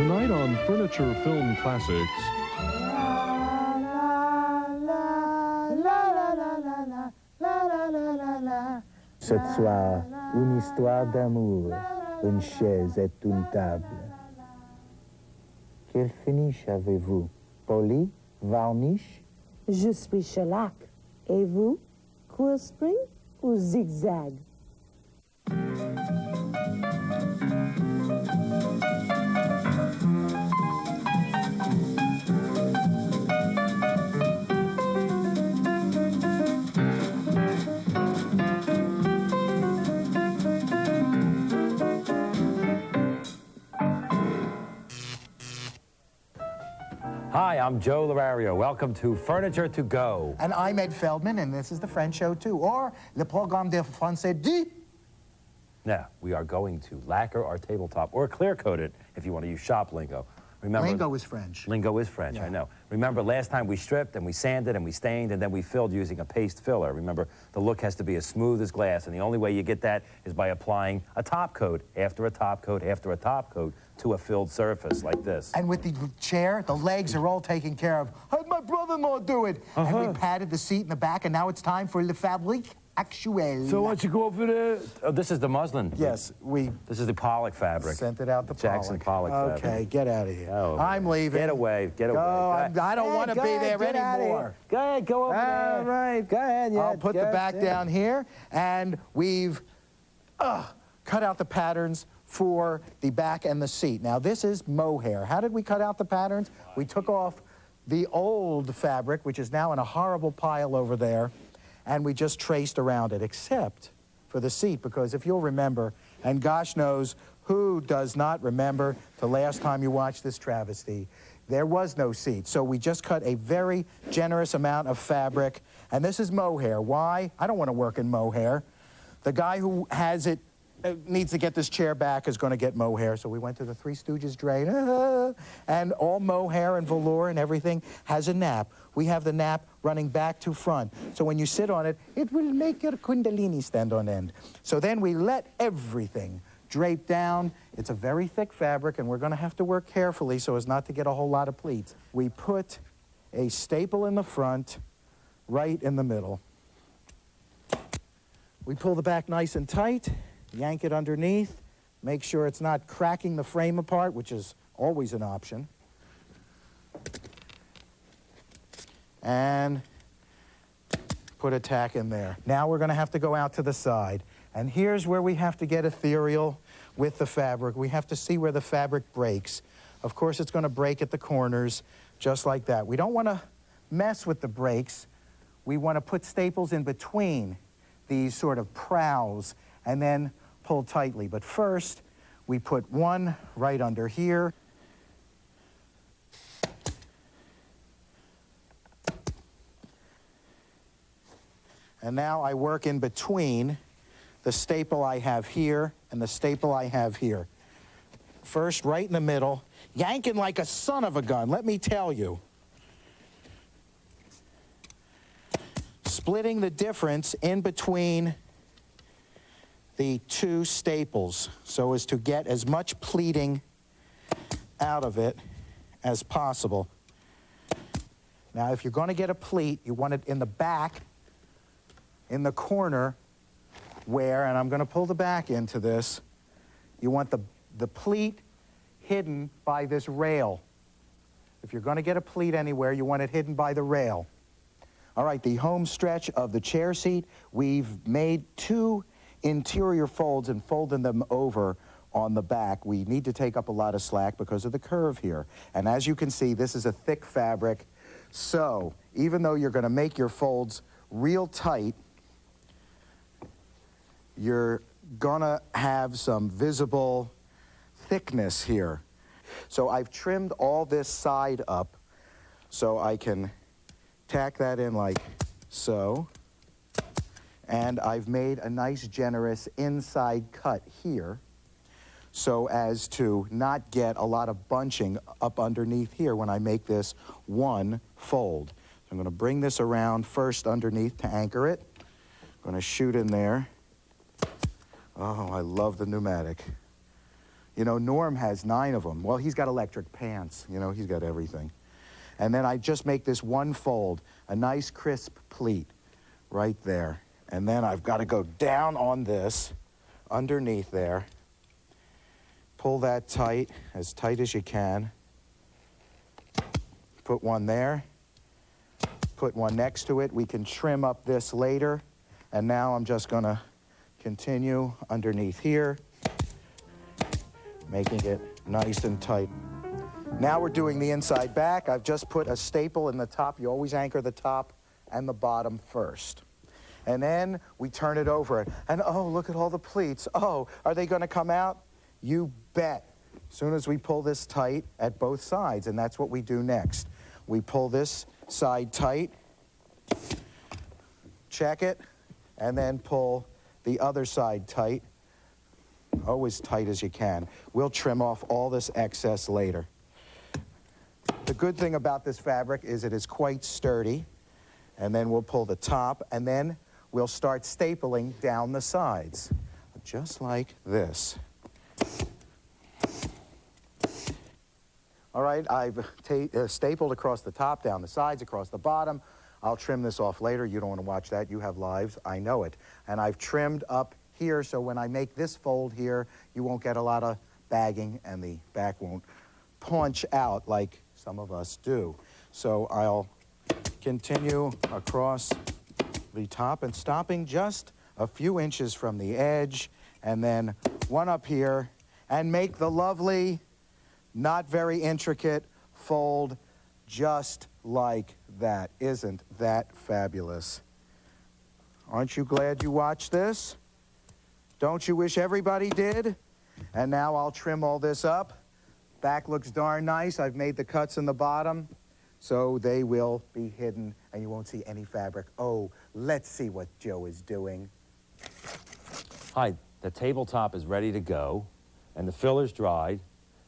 Tonight on Furniture Film Classics. Ce soir, une histoire d'amour, une chaise et une table. Quel finish avez-vous? Poli? Varnish? Je suis shellac. Et vous? Cool spring ou zigzag? Hi, I'm Joe Lorario. Welcome to Furniture to Go. And I'm Ed Feldman, and this is the French show, too, or Le Programme de Français du... Now, we are going to lacquer our tabletop, or clear coat it, if you want to use shop lingo. Remember, Lingo is French. Lingo is French, Yeah. I know. Remember, last time we stripped, and we sanded, and we stained, and then we filled using a paste filler. Remember, the look has to be as smooth as glass, and the only way you get that is by applying a top coat after a top coat after a top coat to a filled surface like this. And with the chair, the legs are all taken care of. How'd my brother-in-law do it? And we padded the seat in the back, and now it's time for Le Fabrique Actuelle. So why don't you go over there? Oh, this is the muslin. Yes, we This is the Pollock fabric. sent it out to Jackson Pollock Okay, fabric. get out of here. Oh, I'm leaving. Get away, get away. Go, I don't want to be there anymore. Go ahead, go over there. All right. Go ahead, yeah. I'll put the back down here, and we've cut out the patterns for the back and the seat. Now, this is mohair. How did we cut out the patterns? We took off the old fabric, which is now in a horrible pile over there, and we just traced around it, except for the seat, because if you'll remember, and gosh knows who does not remember the last time you watched this travesty, there was no seat. So we just cut a very generous amount of fabric, and this is mohair. Why? I don't want to work in mohair. The guy who has it needs to get this chair back is going to get mohair. So we went to the Three Stooges drain, and all mohair and velour and everything has a nap. We have the nap running back to front. So when you sit on it, it will make your kundalini stand on end. So then we let everything drape down. It's a very thick fabric, and we're going to have to work carefully so as not to get a whole lot of pleats. We put a staple in the front, right in the middle. We pull the back nice and tight, yank it underneath, make sure it's not cracking the frame apart, which is always an option. And put a tack in there. Now we're going to have to go out to the side. And here's where we have to get ethereal with the fabric. We have to see where the fabric breaks. Of course, it's going to break at the corners, just like that. We don't want to mess with the breaks. We want to put staples in between these sort of prows and then pull tightly. But first, we put one right under here. And now I work in between the staple I have here and the staple I have here. First, right in the middle, yanking like a son of a gun, let me tell you. Splitting the difference in between the two staples so as to get as much pleating out of it as possible. Now, if you're going to get a pleat, you want it in the back, in the corner where, and I'm going to pull the back into this, you want the pleat hidden by this rail. If you're going to get a pleat anywhere, you want it hidden by the rail. All right, the home stretch of the chair seat, we've made two interior folds and folded them over on the back. We need to take up a lot of slack because of the curve here. And as you can see, this is a thick fabric. So even though you're going to make your folds real tight, you're going to have some visible thickness here. So I've trimmed all this side up so I can tack that in like so. And I've made a nice, generous inside cut here so as to not get a lot of bunching up underneath here when I make this one fold. So I'm going to bring this around first underneath to anchor it. I'm going to shoot in there. Oh, I love the pneumatic. You know, Norm has 9 of them. Well, he's got electric pants. You know, he's got everything. And then I just make this one fold, a nice crisp pleat right there. And then I've got to go down on this, underneath there. Pull that tight as you can. Put one there. Put one next to it. We can trim up this later. And now I'm just going to continue underneath here, making it nice and tight. Now we're doing the inside back. I've just put a staple in the top. You always anchor the top and the bottom first. And then we turn it over. And oh, look at all the pleats. Oh, are they going to come out? You bet. As soon as we pull this tight at both sides, and that's what we do next. We pull this side tight, check it, and then pull the other side tight. Oh, as tight as you can. We'll trim off all this excess later. The good thing about this fabric is it is quite sturdy. And then we'll pull the top, and then we'll start stapling down the sides, just like this. All right, I've stapled across the top, down the sides, across the bottom. I'll trim this off later. You don't want to watch that. You have lives. I know it. And I've trimmed up here, so when I make this fold here, you won't get a lot of bagging, and the back won't punch out like some of us do. So I'll continue across the top and stopping just a few inches from the edge, and then one up here, and make the lovely, not very intricate fold just like that. Isn't that fabulous? Aren't you glad you watched this? Don't you wish everybody did? And now I'll trim all this up. Back looks darn nice. I've made the cuts in the bottom, so they will be hidden and you won't see any fabric. Oh, let's see what Joe is doing. Hi, the tabletop is ready to go, and the filler's dried,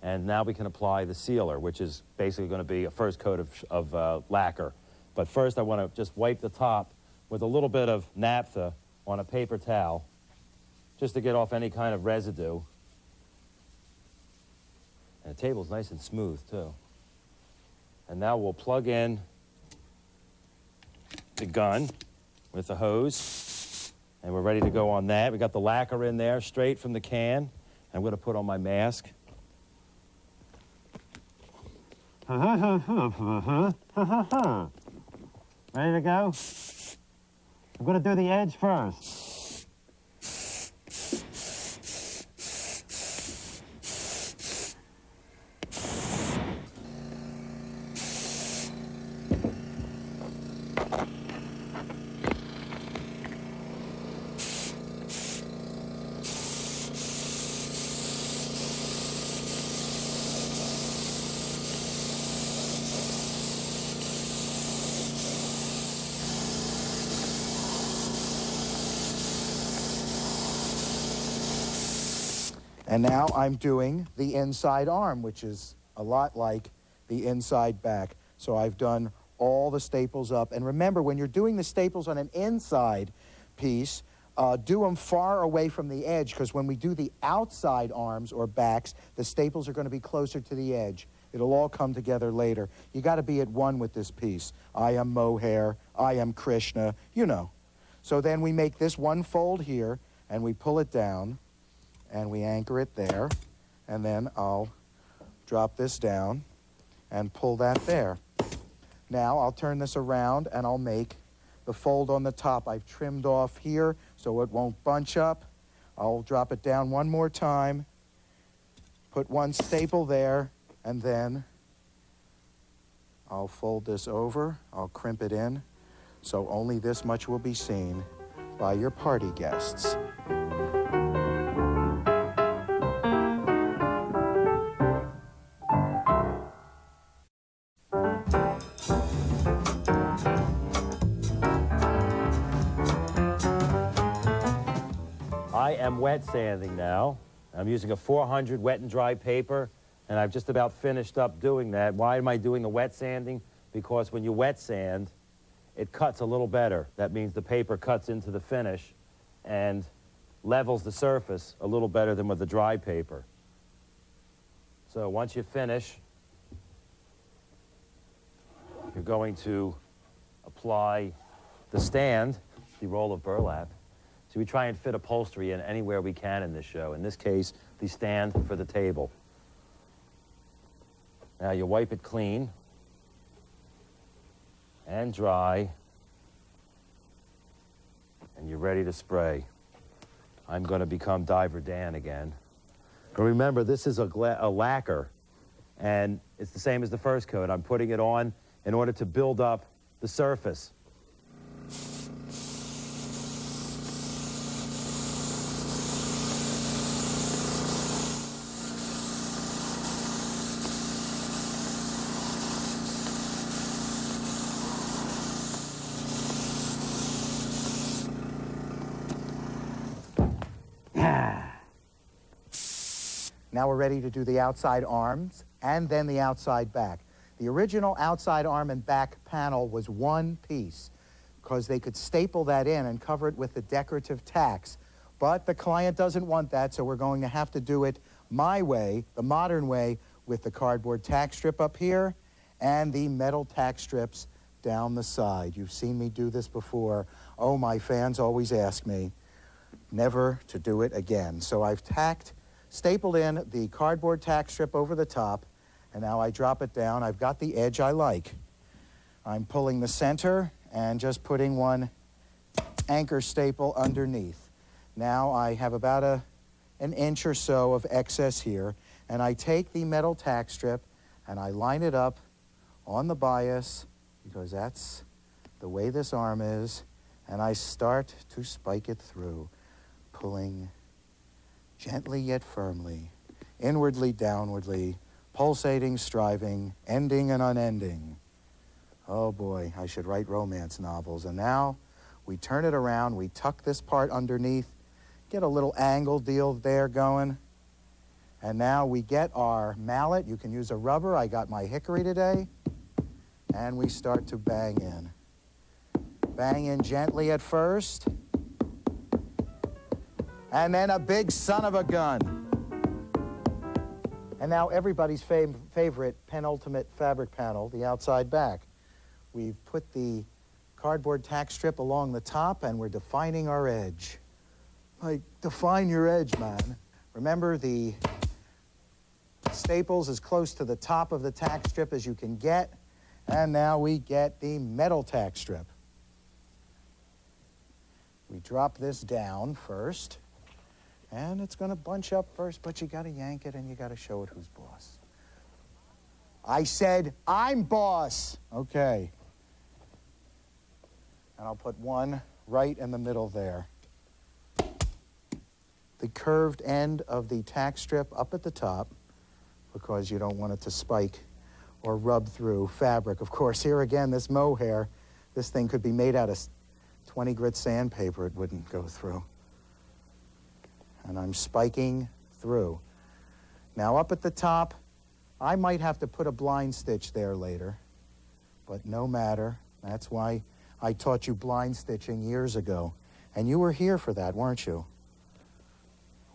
and now we can apply the sealer, which is basically going to be a first coat of lacquer. But first I want to just wipe the top with a little bit of naphtha on a paper towel, just to get off any kind of residue. And the table's nice and smooth, too. And now we'll plug in the gun with the hose, and we're ready to go on that. We got the lacquer in there, straight from the can. I'm going to put on my mask. Ready to go? I'm going to do the edge first. And now I'm doing the inside arm, which is a lot like the inside back. So I've done all the staples up. And remember, when you're doing the staples on an inside piece, do them far away from the edge, because when we do the outside arms or backs, the staples are going to be closer to the edge. It'll all come together later. You got to be at one with this piece. I am mohair, I am Krishna, you know. So then we make this one fold here, and we pull it down, and we anchor it there, and then I'll drop this down and pull that there. Now I'll turn this around and I'll make the fold on the top. I've trimmed off here so it won't bunch up. I'll drop it down one more time, put one staple there, and then I'll fold this over. I'll crimp it in so only this much will be seen by your party guests. I am wet sanding now. I'm using a 400 wet and dry paper, and I've just about finished up doing that. Why am I doing the wet sanding? Because when you wet sand, it cuts a little better. That means the paper cuts into the finish and levels the surface a little better than with the dry paper. So once you finish, you're going to apply the stand, the roll of burlap. So we try and fit upholstery in anywhere we can in this show. In this case, the stand for the table. Now you wipe it clean and dry, and you're ready to spray. I'm going to become Diver Dan again. But remember, this is a lacquer, and it's the same as the first coat. I'm putting it on in order to build up the surface. Now we're ready to do the outside arms and then the outside back. The original outside arm and back panel was one piece because they could staple that in and cover it with the decorative tacks. But the client doesn't want that, so we're going to have to do it my way, the modern way, with the cardboard tack strip up here and the metal tack strips down the side. You've seen me do this before. Oh, my fans always ask me never to do it again. So I've stapled in the cardboard tack strip over the top, and now I drop it down. I've got the edge I like. I'm pulling the center and just putting one anchor staple underneath. Now I have about an inch or so of excess here, and I take the metal tack strip and I line it up on the bias, because that's the way this arm is, and I start to spike it through, pulling gently yet firmly, inwardly, downwardly, pulsating, striving, ending and unending. Oh boy, I should write romance novels. And now we turn it around, we tuck this part underneath, get a little angle deal there going, and now we get our mallet. You can use a rubber. I got my hickory today, and we start to bang in. Bang in gently at first, and then a big son of a gun. And now everybody's favorite penultimate fabric panel, the outside back. We've put the cardboard tack strip along the top, and we're defining our edge. Like, define your edge, man. Remember, the staples as close to the top of the tack strip as you can get, and now we get the metal tack strip. We drop this down first. And it's going to bunch up first, but you got to yank it and you got to show it who's boss. I said, I'm boss. Okay. And I'll put one right in the middle there. The curved end of the tack strip up at the top, because you don't want it to spike or rub through fabric. Of course, here again, this mohair, this thing could be made out of 20 grit sandpaper. It wouldn't go through. And I'm spiking through. Now up at the top, I might have to put a blind stitch there later, but no matter. That's why I taught you blind stitching years ago. And you were here for that, weren't you?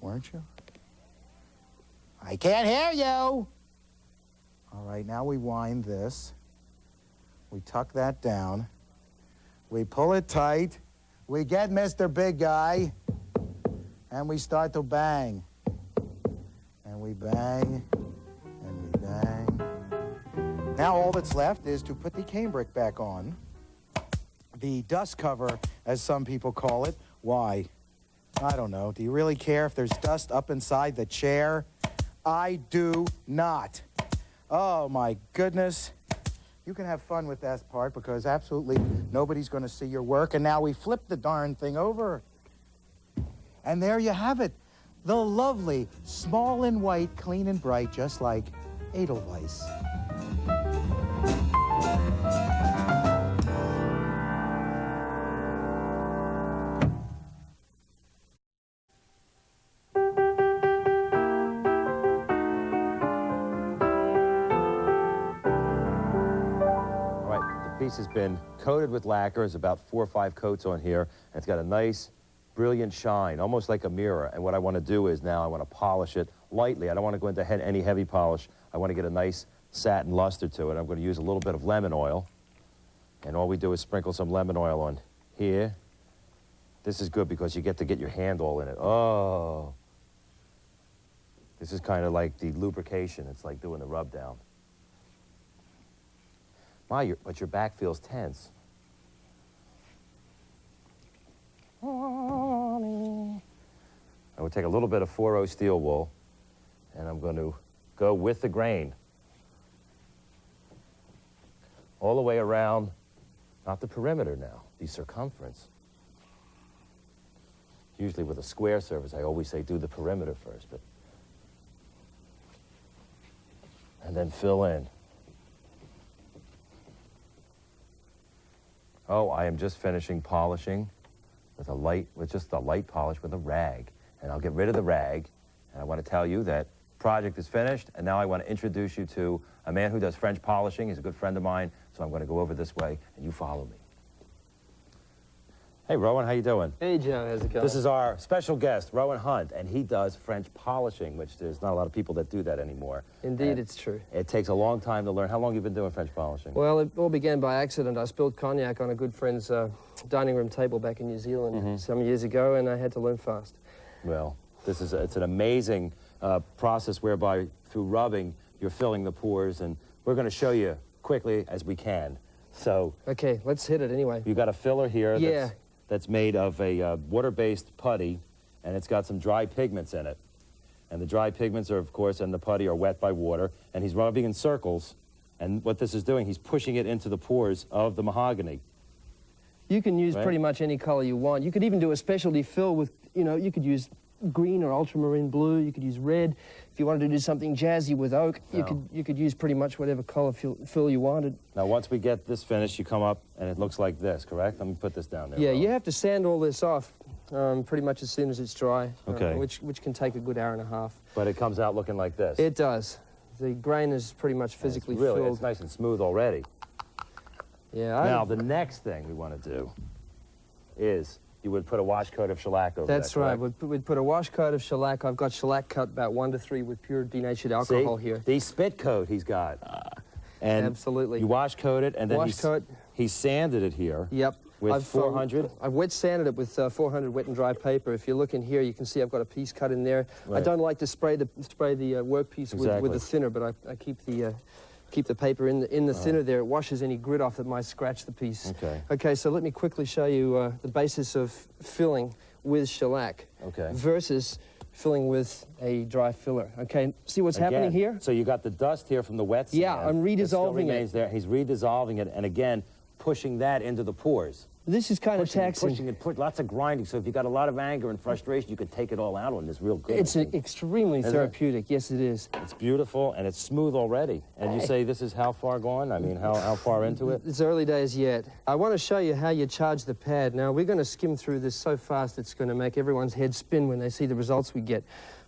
Weren't you? I can't hear you! All right, now we wind this. We tuck that down. We pull it tight. We get Mr. Big Guy. And we start to bang. And we bang. And we bang. Now all that's left is to put the cambric back on. The dust cover, as some people call it. Why? I don't know. Do you really care if there's dust up inside the chair? I do not. Oh, my goodness. You can have fun with that part because absolutely nobody's going to see your work. And now we flip the darn thing over. And there you have it. The lovely, small and white, clean and bright, just like Edelweiss. Piece has been coated with lacquer. There's about 4 or 5 coats on here, and it's got a nice, brilliant shine, almost like a mirror. And what I want to do is now I want to polish it lightly. I don't want to go into any heavy polish. I want to get a nice satin luster to it. I'm going to use a little bit of lemon oil. And all we do is sprinkle some lemon oil on here. This is good because you get to get your hand all in it. Oh. This is kind of like the lubrication. It's like doing the rub down. My, but your back feels tense. I would take a little bit of 4-0 steel wool, and I'm going to go with the grain all the way around, not the perimeter now, the circumference. Usually with a square surface, I always say do the perimeter first, but and then fill in. Oh, I am just finishing polishing with just a light polish with a rag. And I'll get rid of the rag. And I want to tell you that project is finished. And now I want to introduce you to a man who does French polishing. He's a good friend of mine. So I'm going to go over this way and you follow me. Hey, Rowan, how you doing? Hey, Joe, how's it going? This is our special guest, Rowan Hunt, and he does French polishing, which there's not a lot of people that do that anymore. Indeed, and it's true. It takes a long time to learn. How long have you been doing French polishing? Well, it all began by accident. I spilled cognac on a good friend's dining room table back in New Zealand some years ago, and I had to learn fast. Well, it's an amazing process whereby through rubbing, you're filling the pores, and we're going to show you quickly as we can. So, okay, let's hit it anyway. You got a filler here. Yeah. That's made of a water-based putty, and it's got some dry pigments in it. And the dry pigments are, of course, and the putty are wet by water, and he's rubbing in circles. And what this is doing, he's pushing it into the pores of the mahogany. You can use pretty much any color you want. You could even do a specialty fill with, you know, you could use green or ultramarine blue. You could use red. If you wanted to do something jazzy with oak, you could use pretty much whatever color fill you wanted. Now, once we get this finished, you come up and it looks like this, correct? Let me put this down there. Yeah, you have to sand all this off pretty much as soon as it's dry, okay. Which can take a good hour and a half. But it comes out looking like this. It does. The grain is pretty much physically filled. It's nice and smooth already. Yeah. Now, the next thing we want to do is you would put a wash coat of shellac over that. That's right. We'd put a wash coat of shellac. I've got shellac cut about 1 to 3 with pure denatured alcohol here. The spit coat he's got. And absolutely. You wash coat it, and then he sanded it here. Yep. With 400? I've wet sanded it with 400 wet and dry paper. If you look in here, you can see I've got a piece cut in there. Right. I don't like to spray the workpiece with the thinner, but I keep the paper in the thinner there. It washes any grit off that might scratch the piece. Okay. Okay, so let me quickly show you the basis of filling with shellac versus filling with a dry filler. Okay, see what's happening here? So you got the dust here from the wet sand. Yeah, I'm redissolving it. There. He's redissolving it, and again, pushing that into the pores. This is kind of taxing. Pushing and lots of grinding. So if you got a lot of anger and frustration, you could take it all out on this real good. It's extremely therapeutic. Yes, it is. It's beautiful and it's smooth already. And you say this is how far gone? I mean, how far into it? It's early days yet. I want to show you how you charge the pad. Now, we're going to skim through this so fast it's going to make everyone's head spin when they see the results we get.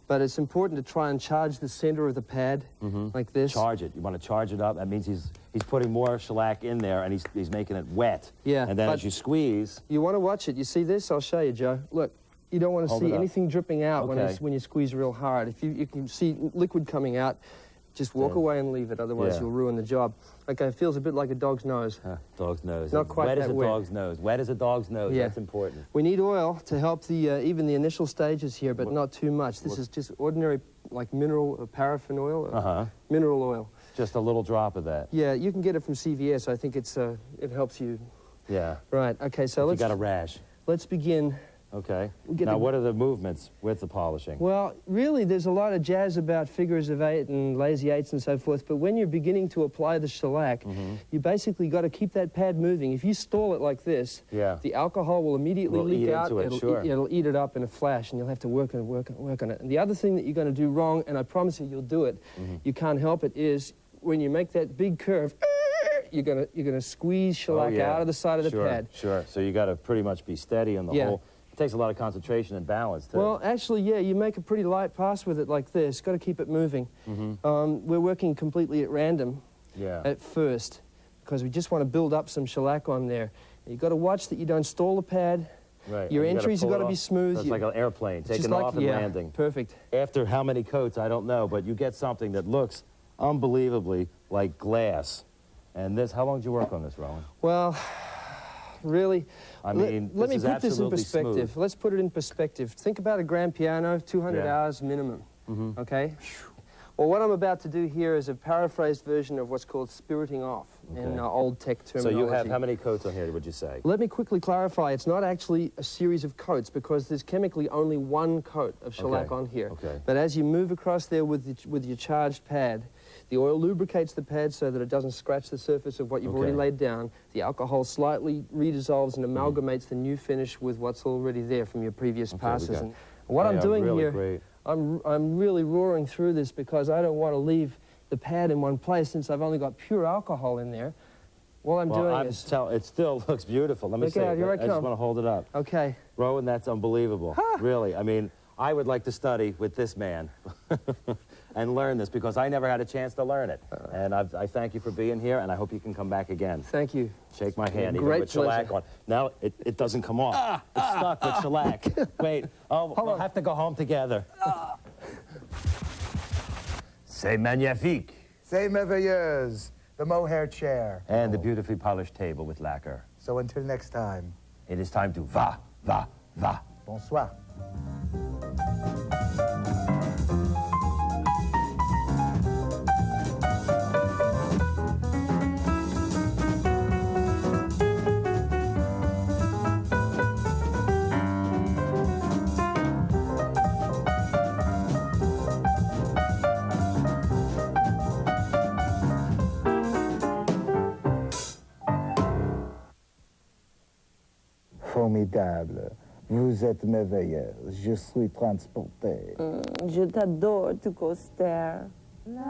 But it's important to try and charge the center of the pad like this. Charge it. You want to charge it up. That means he's putting more shellac in there and he's making it wet. Yeah. And then as you squeeze. You want to watch it. You see this? I'll show you, Joe. Look, you don't want to see anything dripping out when you squeeze real hard. If you can see liquid coming out, just walk away and leave it. Otherwise, you'll ruin the job. Okay, it feels a bit like a dog's nose. Dog's nose. Not quite wet that as a wet. dog's nose. Wet as a dog's nose. Yeah. That's important. We need oil to help the even the initial stages here, but not too much. This is just ordinary, like mineral paraffin oil. Mineral oil. Just a little drop of that. Yeah, you can get it from CVS. I think it helps you. Yeah. Right. Okay. So you got a rash. Let's begin. Okay. Now, what are the movements with the polishing? Well, really, there's a lot of jazz about figures of 8 and lazy 8s and so forth, but when you're beginning to apply the shellac, you basically got to keep that pad moving. If you stall it like this, the alcohol will immediately leak out. It'll eat it up in a flash, and you'll have to work on it. And the other thing that you're going to do wrong, and I promise you, you'll do it, you can't help it, is when you make that big curve, you're gonna squeeze shellac out of the side of the pad. Sure. So you got to pretty much be steady on the whole. It takes a lot of concentration and balance, too. Well, actually, yeah, you make a pretty light pass with it like this. Got to keep it moving. We're working completely at random at first because we just want to build up some shellac on there. You've got to watch that you don't stall the pad Right. Your and entries have got to be smooth. So it's like an airplane, just taking like, off and yeah, landing. Perfect. After how many coats, I don't know, but you get something that looks unbelievably like glass. And this, how long did you work on this, Rowan? Well, really, I mean, let me this is put this in absolutely perspective. smooth. Let's put it in perspective. Think about a grand piano, 200 Yeah. hours minimum, okay? Well, what I'm about to do here is a paraphrased version of what's called spiriting off in old tech So terminology. you have how many coats on here, would you say? Let me quickly clarify, it's not actually a series of coats because there's chemically only one coat of shellac on here. Okay. But as you move across there with your charged pad, the oil lubricates the pad so that it doesn't scratch the surface of what you've already laid down. The alcohol slightly redissolves and amalgamates the new finish with what's already there from your previous passes. And what I'm doing really here, great. I'm really roaring through this because I don't want to leave the pad in one place since I've only got pure alcohol in there. What I'm doing is... it still looks beautiful. Let me Look see. out, here I just come. want to hold it up. Okay. Rowan, that's unbelievable. Really. I mean, I would like to study with this man and learn this because I never had a chance to learn it. And I thank you for being here, and I hope you can come back again. Thank you. Shake my hand, even Great with shellac on. Now, it doesn't come off. It's stuck with shellac. Wait. Oh, we'll have to go home together. C'est magnifique. C'est merveilleuse. The mohair chair. And the beautifully polished table with lacquer. So until next time. It is time to va, va, va. Bonsoir. Formidable. Vous êtes merveilleuse. Je suis transporté. Je t'adore, tout coaster. La